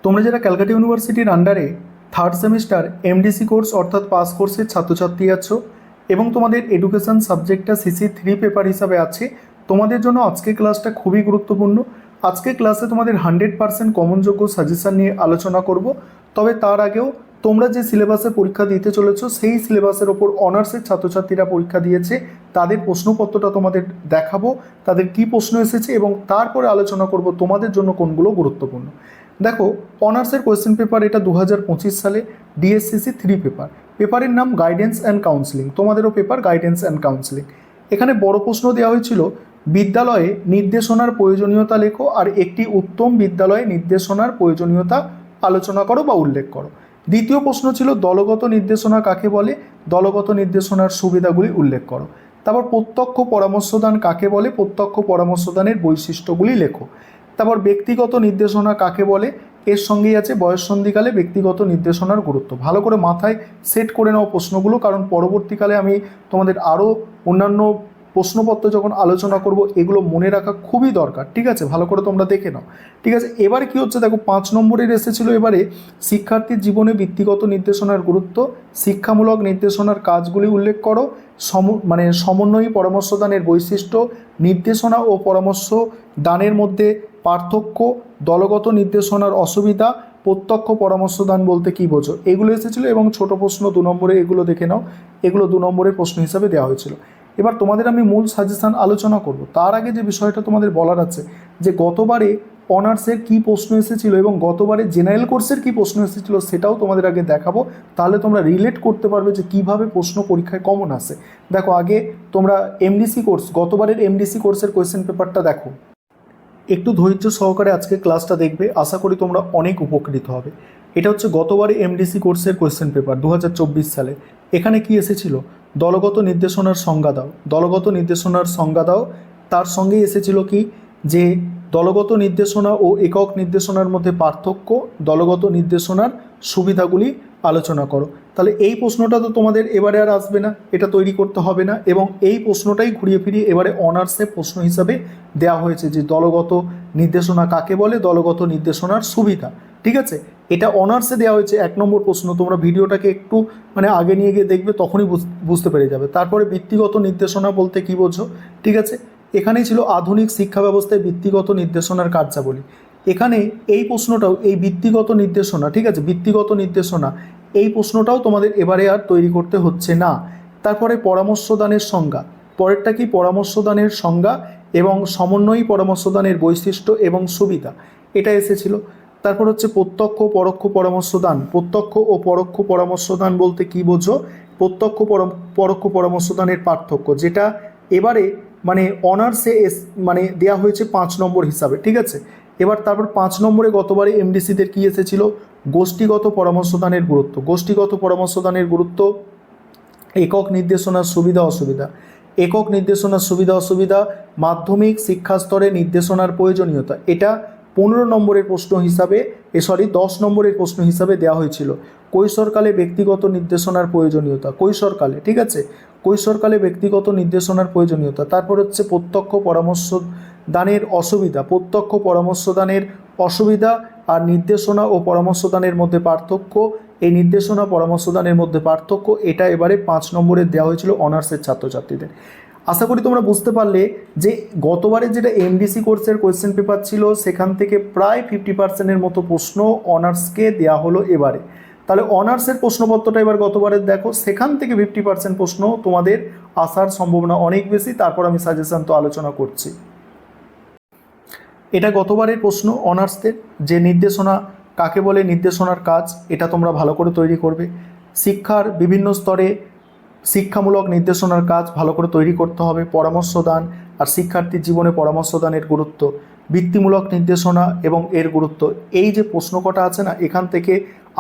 তোমরা যারা ক্যালকাটা ইউনিভার্সিটির আন্ডারে থার্ড সেমিস্টার এমডিসি কোর্স অর্থাৎ পাস কোর্সের ছাত্রছাত্রী আছো এবং তোমাদের এডুকেশন সাবজেক্টটা সিসি 3 পেপার হিসাবে আছে, তোমাদের জন্য আজকের ক্লাসটা খুবই গুরুত্বপূর্ণ। আজকের ক্লাসে তোমাদের 100% কমনযোগ্য সাজেশন নিয়ে আলোচনা করব। তবে তার আগেও তোমরা যে সিলেবাসে পরীক্ষা দিতে চলেছো সেই সিলেবাসের ওপর অনার্সের ছাত্রছাত্রীরা পরীক্ষা দিয়েছে, তাদের প্রশ্নপত্রটা তোমাদের দেখাবো, তাদের কি প্রশ্ন এসেছে এবং তারপরে আলোচনা করব তোমাদের জন্য কোনগুলো গুরুত্বপূর্ণ। দেখো, অনার্সের কোয়েশ্চেন পেপার এটা 2025 সালে DSCC 3 পেপার। পেপারের নাম গাইডেন্স অ্যান্ড কাউন্সিলিং। তোমাদেরও পেপার গাইডেন্স অ্যান্ড কাউন্সিলিং। এখানে বড় প্রশ্ন দেওয়া হয়েছিল, বিদ্যালয়ে নির্দেশনার প্রয়োজনীয়তা লেখো আর একটি উত্তম বিদ্যালয়ে নির্দেশনার প্রয়োজনীয়তা আলোচনা করো বা উল্লেখ করো। দ্বিতীয় প্রশ্ন ছিল দলগত নির্দেশনা কাকে বলে, দলগত নির্দেশনার সুবিধাগুলি উল্লেখ করো। তারপর প্রত্যক্ষ পরামর্শদান কাকে বলে, প্রত্যক্ষ পরামর্শদানের বৈশিষ্ট্যগুলি লেখো। তারপর ব্যক্তিগত নির্দেশনা কাকে বলে, এর সঙ্গেই আছে বয়ঃসন্ধিকালে ব্যক্তিগত নির্দেশনার গুরুত্ব। ভালো করে মাথায় সেট করে নাও প্রশ্নগুলো, কারণ পরবর্তীকালে আমি তোমাদের আরও অন্যান্য প্রশ্নপত্র যখন আলোচনা করব এগুলো মনে রাখা খুবই দরকার। ঠিক আছে, ভালো করে তোমরা দেখে নাও। ঠিক আছে, এবারে কি হচ্ছে দেখো, 5 নম্বরের এসেছিল এবারে শিক্ষার্থীর জীবনে ব্যক্তিগত নির্দেশনার গুরুত্ব, শিক্ষামূলক নির্দেশনার কাজগুলি উল্লেখ করো, সমন্বয়ী পরামর্শদানের বৈশিষ্ট্য, নির্দেশনা ও পরামর্শ দানের মধ্যে পার্থক্য, দলগত নির্দেশনার অসুবিধা, প্রত্যক্ষ পরামর্শদান বলতে কী বোঝো, এগুলো এসেছিলো। এবং ছোট প্রশ্ন 2 নম্বরে এগুলো দেখে নাও, এগুলো 2 নম্বরের প্রশ্ন হিসাবে দেওয়া হয়েছিল। এবার তোমাদের আমি মূল সাজেশান আলোচনা করব। তার আগে যে বিষয়টা তোমাদের বলার আছে যে গতবারে অনার্সের কী প্রশ্ন এসেছিলো এবং গতবারে জেনারেল কোর্সের কী প্রশ্ন এসেছিলো সেটাও তোমাদের আগে দেখাবো, তাহলে তোমরা রিলেট করতে পারবে যে কিভাবে প্রশ্ন পরীক্ষায় কমন আসে। দেখো, আগে তোমরা এমডিসি কোর্স, গতবারের এমডিসি কোর্সের কোয়েশ্চেন পেপারটা দেখো, একটু ধৈর্য সহকারে আজকে ক্লাসটা দেখবে, আশা করি তোমরা অনেক উপকৃত হবে। এটা হচ্ছে গতবারে এমডিসি কোর্সের কোয়েশ্চেন পেপার 2024 সালে। এখানে কি এসেছিল, দলগত নির্দেশনার সংজ্ঞা দাও, দলগত নির্দেশনার সংজ্ঞা দাও। তার সঙ্গেই এসেছিল কি, যে দলগত নির্দেশনা ও একক নির্দেশনার মধ্যে পার্থক্য, দলগত নির্দেশনার সুবিধাগুলি আলোচনা করো। তাহলে এই প্রশ্নটা তো তোমাদের এবারে আর আসবে না, এটা তৈরি করতে হবে না। এবং এই প্রশ্নটাই ঘুরিয়ে ফিরিয়ে এবারে অনার্সে প্রশ্ন হিসাবে দেওয়া হয়েছে যে দলগত নির্দেশনা কাকে বলে, দলগত নির্দেশনার সুবিধা। ঠিক আছে, এটা অনার্সে দেওয়া হয়েছে 1 নম্বর প্রশ্ন। তোমরা ভিডিওটাকে একটু আগে নিয়ে গিয়ে দেখবে, তখনই বুঝতে পেরে যাবে। তারপরে বৃত্তিগত নির্দেশনা বলতে কী বোঝো। ঠিক আছে, এখানেই ছিল আধুনিক শিক্ষা ব্যবস্থায় বৃত্তিগত নির্দেশনার কার্যাবলী। এখানে এই প্রশ্নটাও, এই বৃত্তিগত নির্দেশনা, ঠিক আছে, বৃত্তিগত নির্দেশনা, এই প্রশ্নটাও তোমাদের এবারে আর তৈরি করতে হচ্ছে না। তারপরে পরামর্শদানের সংজ্ঞা, পরেরটা কি, পরামর্শদানের সংজ্ঞা এবং সমন্বয়ী পরামর্শদানের বৈশিষ্ট্য এবং সুবিধা, এটা এসেছিল। তারপর হচ্ছে প্রত্যক্ষ পরোক্ষ পরামর্শদান, প্রত্যক্ষ ও পরোক্ষ পরামর্শদান বলতে কী বোঝো, প্রত্যক্ষ পরোক্ষ পরামর্শদানের পার্থক্য, যেটা এবারে অনার্সে দেওয়া হয়েছে 5 নম্বর হিসাবে। ঠিক আছে, এবার তারপর 5 নম্বরে গতবারে এমডিসিদের কী এসেছিল, গোষ্ঠীগত পরামর্শদানের গুরুত্ব, গোষ্ঠীগত পরামর্শদানের গুরুত্ব, একক নির্দেশনার সুবিধা অসুবিধা, একক নির্দেশনার সুবিধা অসুবিধা, মাধ্যমিক শিক্ষা স্তরে নির্দেশনার প্রয়োজনীয়তা, এটা 15 নম্বরের প্রশ্ন হিসাবে 10 নম্বরের প্রশ্ন হিসাবে দেওয়া হয়েছিল। কৈশোরকালে ব্যক্তিগত নির্দেশনার প্রয়োজনীয়তা, কৈশোরকালে, ঠিক আছে, কৈশোরকালে ব্যক্তিগত নির্দেশনার প্রয়োজনীয়তা। তারপর হচ্ছে প্রত্যক্ষ পরামর্শ দানের অসুবিধা, প্রত্যক্ষ পরামর্শদানের অসুবিধা আর নির্দেশনা ও পরামর্শদানের মধ্যে পার্থক্য, এই নির্দেশনা পরামর্শদানের মধ্যে পার্থক্য, এটা এবারে 5 নম্বরে দেওয়া হয়েছিল অনার্সের ছাত্রছাত্রীদের। আশা করি তোমরা বুঝতে পারলে যে গতবারে যেটা এমডিসি কোর্সের কোয়েশ্চেন পেপার ছিল সেখান থেকে প্রায় 50%-এর মতো প্রশ্ন অনার্সকে দেওয়া হলো এবারে। তাহলে অনার্সের প্রশ্নপত্রটা এবার গতবারের দেখো, সেখান থেকে 50% প্রশ্ন তোমাদের আসার সম্ভাবনা অনেক বেশি। তারপর আমি সাজেশন তো আলোচনা করছি। এটা গতবারের প্রশ্ন অনার্সদের, যে নির্দেশনা কাকে বলে, নির্দেশনার কাজ, এটা তোমরা ভালো করে তৈরি করবে। শিক্ষার বিভিন্ন স্তরে শিক্ষামূলক নির্দেশনার কাজ ভালো করে তৈরি করতে হবে। পরামর্শদান আর শিক্ষার্থীর জীবনে পরামর্শদানের গুরুত্ব, বৃত্তিমূলক নির্দেশনা এবং এর গুরুত্ব, এই যে প্রশ্ন কটা আছে না, এখান থেকে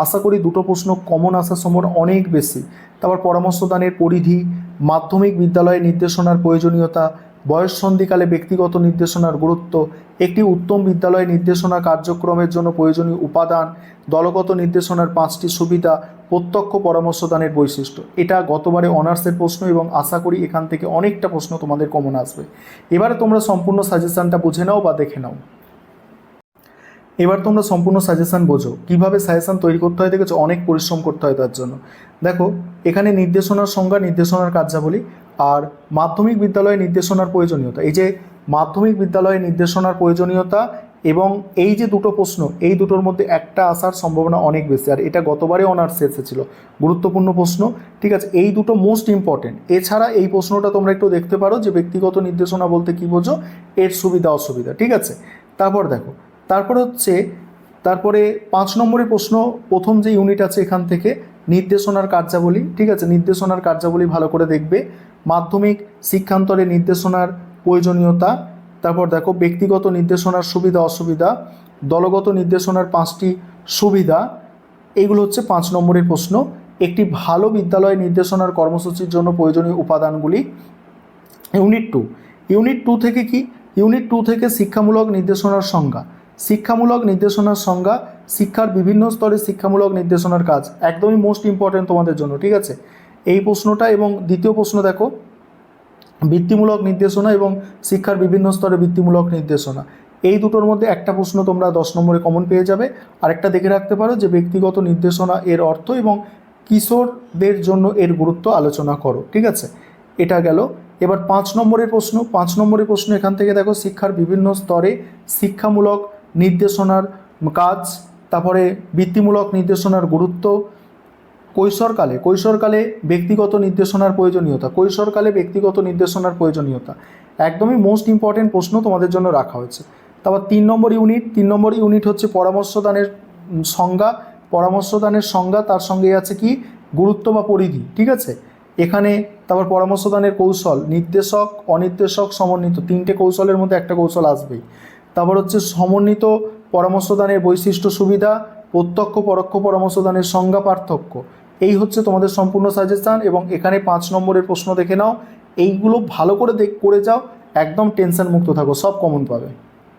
আশা করি 2টো প্রশ্ন কমন আসার সম্ভাবনা অনেক বেশি। তারপর পরামর্শদানের পরিধি, মাধ্যমিক বিদ্যালয়ে নির্দেশনার প্রয়োজনীয়তা, বয়ঃসন্ধিকালে ব্যক্তিগত নির্দেশনার গুরুত্ব, একটি উত্তম বিদ্যালয় নির্দেশনা কার্যক্রমের জন্য প্রয়োজনীয় উপাদান, দলগত নির্দেশনার 5টি সুবিধা, প্রত্যক্ষ পরামর্শদানের বৈশিষ্ট্য, এটা গতবারে অনার্সের প্রশ্ন এবং আশা করি এখান থেকে অনেকটা প্রশ্ন তোমাদের কমন আসবে। এবারে তোমরা সম্পূর্ণ সাজেশনটা বুঝে নাও বা দেখে নাও। এবার তোমরা সম্পূর্ণ সাজেশন বোঝো, কীভাবে সাজেশন তৈরি করতে হয় দেখেছো, অনেক পরিশ্রম করতে হয় তার জন্য। দেখো এখানে নির্দেশনার সংজ্ঞা, নির্দেশনার কার্যাবলী আর মাধ্যমিক বিদ্যালয়ে নির্দেশনার প্রয়োজনীয়তা। এই যে মাধ্যমিক বিদ্যালয়ে নির্দেশনার প্রয়োজনীয়তা এবং এই যে দুটো প্রশ্ন, এই দুটোর মধ্যে একটা আসার সম্ভাবনা অনেক বেশি, আর এটা গতবারে অনার্সে এসেছিল, গুরুত্বপূর্ণ প্রশ্ন। ঠিক আছে, এই দুটো মোস্ট ইম্পর্টেন্ট। এছাড়া এই প্রশ্নটা তোমরা একটু দেখতে পারো যে ব্যক্তিগত নির্দেশনা বলতে কী বোঝো, এর সুবিধা অসুবিধা। ঠিক আছে, তারপর দেখো, তারপরে 5 নম্বরের প্রশ্ন, প্রথম যে ইউনিট আছে এখান থেকে নির্দেশনার কার্যাবলী। ঠিক আছে, নির্দেশনার কার্যাবলী ভালো করে দেখবে। মাধ্যমিক শিক্ষান্তরে নির্দেশনার প্রয়োজনীয়তা। তারপর দেখো ব্যক্তিগত নির্দেশনার সুবিধা অসুবিধা, দলগত নির্দেশনার 5টি সুবিধা। এইগুলো হচ্ছে 5 নম্বরের প্রশ্ন। একটি ভালো বিদ্যালয় নির্দেশনার কর্মসূচির জন্য প্রয়োজনীয় উপাদানগুলি। ইউনিট 2 থেকে কি, ইউনিট 2 থেকে শিক্ষামূলক নির্দেশনার সংজ্ঞা। শিক্ষামূলক নির্দেশনার সংজ্ঞা, শিক্ষার বিভিন্ন স্তরে শিক্ষামূলক নির্দেশনার কাজ, একদমই মোস্ট ইম্পর্টেন্ট তোমাদের জন্য। ঠিক আছে, এই প্রশ্নটা। এবং দ্বিতীয় প্রশ্ন দেখো, বৃত্তিমূলক নির্দেশনা এবং শিক্ষার বিভিন্ন স্তরে বৃত্তিমূলক নির্দেশনা। এই দুটোর মধ্যে একটা প্রশ্ন তোমরা 10 নম্বরে কমন পেয়ে যাবে। আরেকটা দেখে রাখতে পারো যে ব্যক্তিগত নির্দেশনা এর অর্থ এবং কিশোরদের জন্য এর গুরুত্ব আলোচনা করো। ঠিক আছে, এটা গেল। এবার 5 নম্বরের প্রশ্ন এখান থেকে দেখো, শিক্ষার বিভিন্ন স্তরে শিক্ষামূলক নির্দেশনার কাজ, তারপরে বৃত্তিমূলক নির্দেশনার গুরুত্ব। কৈশোরকালে ব্যক্তিগত নির্দেশনার প্রয়োজনীয়তা, একদমই মোস্ট ইম্পর্টেন্ট প্রশ্ন তোমাদের জন্য রাখা হয়েছে। তারপর 3 নম্বর ইউনিট হচ্ছে পরামর্শদানের সংজ্ঞা, তার সঙ্গে আছে কি গুরুত্ব বা পরিধি। ঠিক আছে, এখানে তারপর পরামর্শদানের কৌশল, নির্দেশক, অনির্দেশক, সমন্বিত, 3টে কৌশলের মধ্যে একটা কৌশল আসবেই। তারপর হচ্ছে সমন্বিত পরামর্শদানের বৈশিষ্ট্য সুবিধা, প্রত্যক্ষ পরোক্ষ পরামর্শদানের সংজ্ঞা, পার্থক্য। এই হচ্ছে তোমাদের সম্পূর্ণ সাজেশান। এবং এখানে 5 নম্বরের প্রশ্ন দেখে নাও, এইগুলো ভালো করে করে যাও, একদম টেনশন মুক্ত থাকো, সব কমন পাবে।